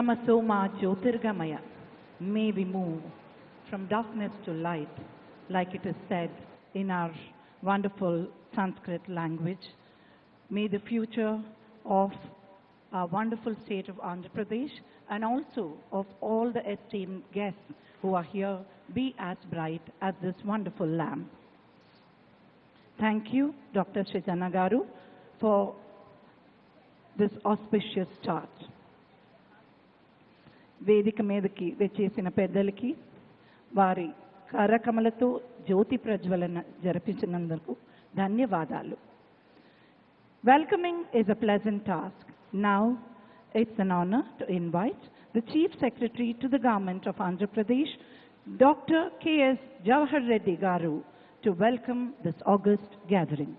Tamasoma Jyotirgamaya. May we move from darkness to light, like it is said in our wonderful Sanskrit language. May the future of our wonderful state of Andhra Pradesh and also of all the esteemed guests who are here be as bright as this wonderful lamp. Thank you, Dr. Srijana Garu, for this auspicious start. వేదిక మీదకి వచ్చేసిన పెద్దలకి వారి కరకమలతో జ్యోతి ప్రజ్వలన జరిపించినందుకు ధన్యవాదాలు. Welcoming is a pleasant task. Now it's an honor to invite the Chief Secretary to the Government of Andhra Pradesh, Dr. K.S. Jawahar Reddy Garu, to welcome this august gathering.